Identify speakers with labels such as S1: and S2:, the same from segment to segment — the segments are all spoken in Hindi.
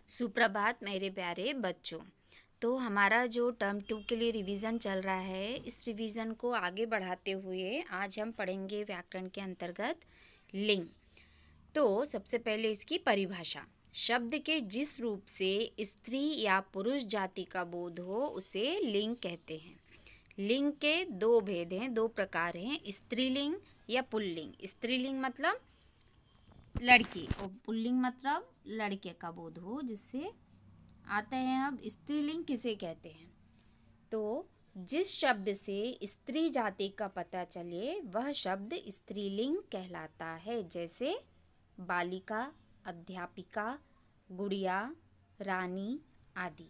S1: सुप्रभात मेरे प्यारे बच्चों। तो हमारा जो टर्म 2 के लिए रिवीजन चल रहा है, इस रिवीजन को आगे बढ़ाते हुए आज हम पढ़ेंगे व्याकरण के अंतर्गत लिंग। तो सबसे पहले इसकी परिभाषा। शब्द के जिस रूप से स्त्री या पुरुष जाति का बोध हो उसे लिंग कहते हैं। लिंग के दो भेद हैं, दो प्रकार हैं, स्त्रीलिंग या पुल्लिंग। स्त्रीलिंग मतलब लड़की और पुल्लिंग मतलब लड़के का बोध हो। जिससे आते हैं अब स्त्रीलिंग किसे कहते हैं। तो जिस शब्द से स्त्री जाति का पता चले वह शब्द स्त्रीलिंग कहलाता है। जैसे बालिका, अध्यापिका, गुड़िया, रानी आदि।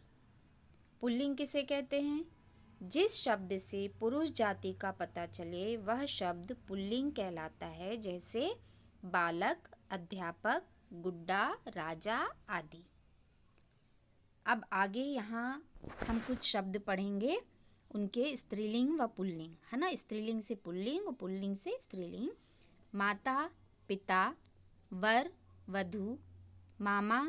S1: पुल्लिंग किसे कहते हैं? जिस शब्द से पुरुष जाति का पता चले वह शब्द पुल्लिंग कहलाता है। जैसे बालक, अध्यापक, गुड्डा, राजा आदि। अब आगे यहाँ हम कुछ शब्द पढ़ेंगे, उनके स्त्रीलिंग व पुल्लिंग, है ना। स्त्रीलिंग से पुल्लिंग और पुल्लिंग से स्त्रीलिंग। माता, पिता, वर, वधू, मामा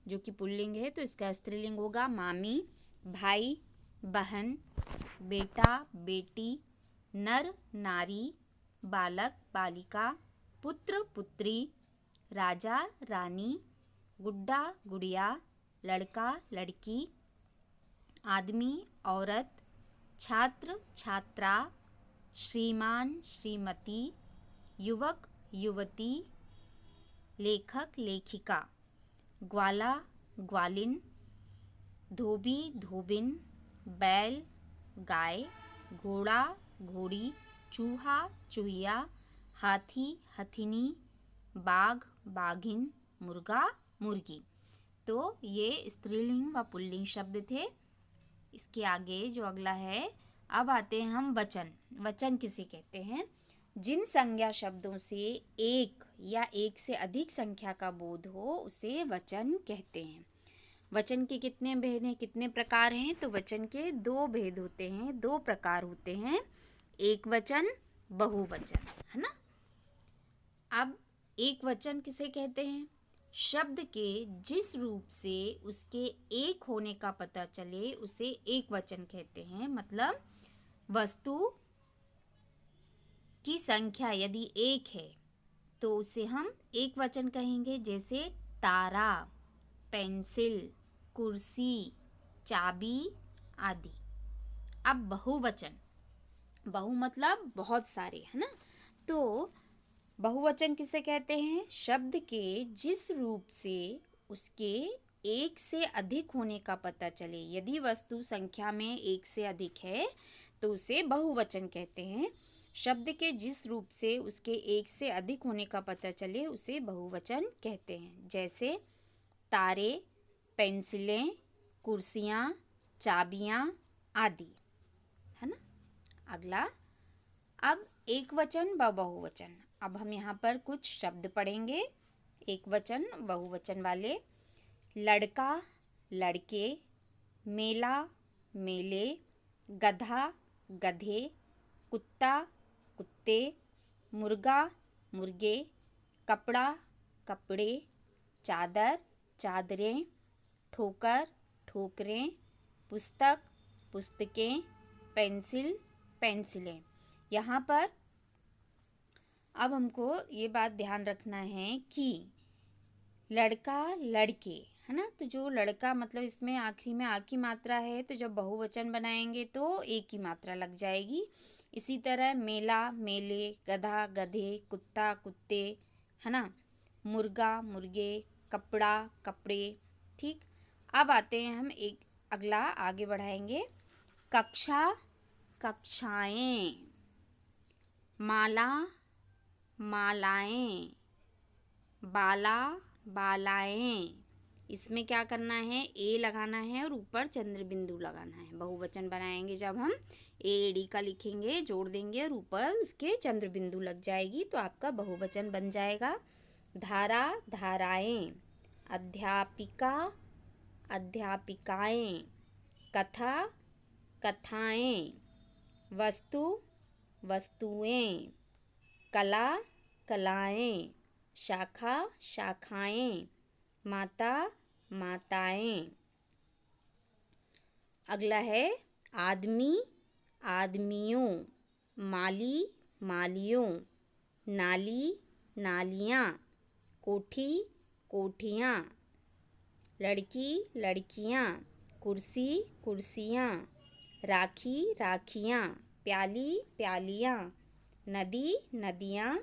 S1: जो कि पुल्लिंग है तो इसका स्त्रीलिंग होगा मामी। भाई, बहन, बेटा, बेटी, नर, नारी, बालक, बालिका, पुत्र, पुत्री, राजा, रानी, गुड्डा, गुड़िया, लड़का, लड़की, आदमी, औरत, छात्र, छात्रा, श्रीमान, श्रीमती, युवक, युवती, लेखक, लेखिका, ग्वाला, ग्वालिन, धोबी, धोबिन, बैल, गाय, घोड़ा, घोड़ी, चूहा, चूहिया, हाथी, हथिनी, बाघ, बाघिन, मुर्गा, मुर्गी। तो ये स्त्रीलिंग व पुल्लिंग शब्द थे। इसके आगे जो अगला है, अब आते हैं हम वचन। वचन किसे कहते हैं? जिन संज्ञा शब्दों से एक या एक से अधिक संख्या का बोध हो उसे वचन कहते हैं। वचन के कितने भेद हैं, कितने प्रकार हैं? तो वचन के दो भेद होते हैं, दो प्रकार होते हैं, एक वचन, बहुवचन, है ना। अब एक वचन किसे कहते हैं? शब्द के जिस रूप से उसके एक होने का पता चले उसे एक वचन कहते हैं। मतलब वस्तु की संख्या यदि एक है तो उसे हम एक वचन कहेंगे। जैसे तारा, पेंसिल, कुर्सी, चाबी आदि। अब बहुवचन, बहु मतलब बहुत सारे, है ना। तो बहुवचन किसे कहते हैं? शब्द के जिस रूप से उसके एक से अधिक होने का पता चले। यदि वस्तु संख्या में एक से अधिक है तो उसे बहुवचन कहते हैं। शब्द के जिस रूप से उसके एक से अधिक होने का पता चले उसे बहुवचन कहते हैं। जैसे तारे, पेंसिलें, कुर्सियाँ, चाबियाँ आदि, है ना। अगला, अब एक वचन व बहुवचन। अब हम यहाँ पर कुछ शब्द पढ़ेंगे एक वचन बहुवचन वाले। लड़का, लड़के, मेला, मेले, गधा, गधे, कुत्ता, कुत्ते, मुर्गा, मुर्गे, कपड़ा, कपड़े, चादर, चादरें, ठोकर, ठोकरें, पुस्तक, पुस्तकें, पेंसिल, पेंसिलें। यहाँ पर अब हमको ये बात ध्यान रखना है कि लड़का, लड़के, है ना। तो जो लड़का मतलब इसमें आखिरी में आ की मात्रा है, तो जब बहुवचन बनाएंगे तो एक की मात्रा लग जाएगी। इसी तरह मेला, मेले, गधा, गधे, कुत्ता, कुत्ते, है ना, मुर्गा, मुर्गे, कपड़ा, कपड़े। ठीक। अब आते हैं हम एक अगला आगे बढ़ाएंगे। कक्षा, कक्षाएं, माला, मालाएं, बाला, बालाएं। इसमें क्या करना है? ए लगाना है और ऊपर चंद्र बिंदु लगाना है। बहुवचन बनाएंगे जब हम ए डी का लिखेंगे, जोड़ देंगे और ऊपर उसके चंद्र बिंदु लग जाएगी तो आपका बहुवचन बन जाएगा। धारा, धाराएं, अध्यापिका, अध्यापिकाएं, कथा, कथाएं, वस्तु, वस्तुएं, कला, कलाएं, शाखा, शाखाएं, माता, माताएं। अगला है आदमी, आदमियों, माली, मालियों, नाली, नालियाँ, कोठी, कोठियाँ, लड़की, लड़कियाँ, कुर्सी, कुर्सियाँ, राखी, राखियाँ, प्याली, प्यालियाँ, नदी, नदियाँ,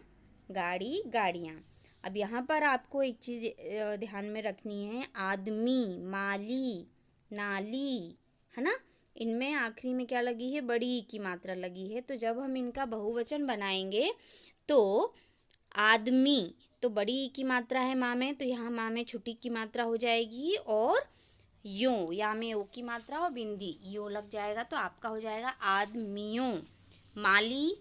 S1: गाड़ी, गाड़ियाँ। अब यहाँ पर आपको एक चीज़ ध्यान में रखनी है, आदमी, माली, नाली, है ना, इनमें आखिरी में क्या लगी है, बड़ी ई की मात्रा लगी है। तो जब हम इनका बहुवचन बनाएंगे तो आदमी, तो बड़ी ई की मात्रा है माँ में, तो यहाँ माँ में छोटी की मात्रा हो जाएगी, और यों, या में ओ की मात्रा और बिंदी यो लग जाएगा, तो आपका हो जाएगा आदमियों। माली,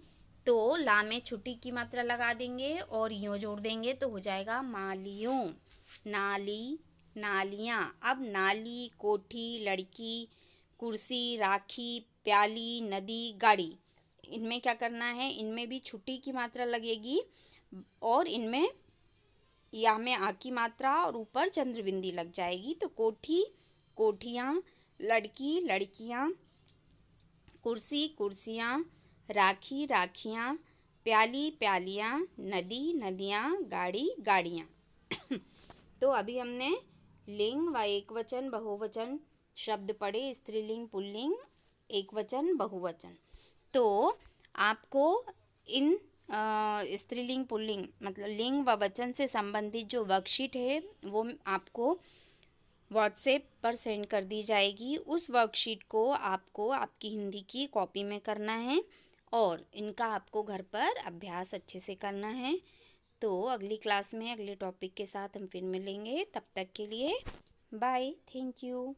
S1: तो ला में छोटी की मात्रा लगा देंगे और यों जोड़ देंगे तो हो जाएगा मालियों। नाली, नालियाँ। अब नाली, कोठी, लड़की, कुर्सी, राखी, प्याली, नदी, गाड़ी, इनमें क्या करना है, इनमें भी छुट्टी की मात्रा लगेगी और इनमें या में आ की मात्रा और ऊपर चंद्रबिंदी लग जाएगी। तो कोठी, कोठियाँ, लड़की, लड़कियाँ, कुर्सी, कुर्सियाँ, राखी, राखियाँ, प्याली, प्यालियाँ, नदी, नदियाँ, गाड़ी, गाड़ियाँ। तो अभी हमने लिंग व एकवचन बहुवचन शब्द पढ़े, स्त्रीलिंग, पुल्लिंग, एकवचन, बहुवचन। तो आपको इन स्त्रीलिंग, पुल्लिंग मतलब लिंग व वचन से संबंधित जो वर्कशीट है वो आपको व्हाट्सएप पर सेंड कर दी जाएगी। उस वर्कशीट को आपको आपकी हिंदी की कॉपी में करना है और इनका आपको घर पर अभ्यास अच्छे से करना है। तो अगली क्लास में अगले टॉपिक के साथ हम फिर मिलेंगे। तब तक के लिए बाय, थैंक यू।